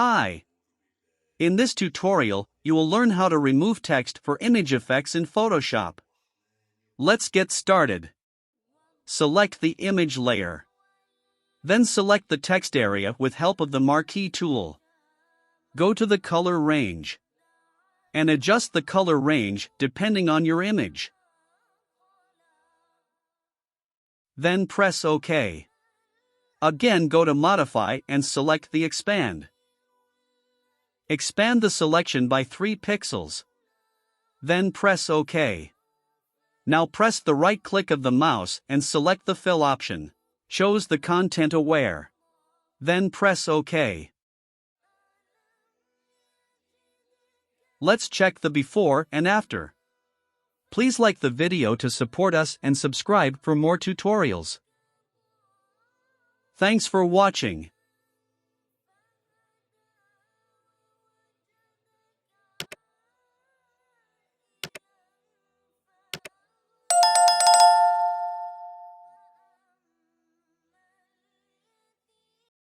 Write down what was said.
Hi! In this tutorial, you will learn how to remove text for image effects in Photoshop. Let's get started. Select the image layer. Then select the text area with help of the marquee tool. Go to the color range and adjust the color range depending on your image. Then press OK. Again, go to Modify and select the Expand. Expand the selection by 3 pixels. Then press OK. Now press the right click of the mouse and select the Fill option. Shows the content aware. Then press OK. Let's check the before and after. Please like the video to support us and subscribe for more tutorials. Thanks for watching.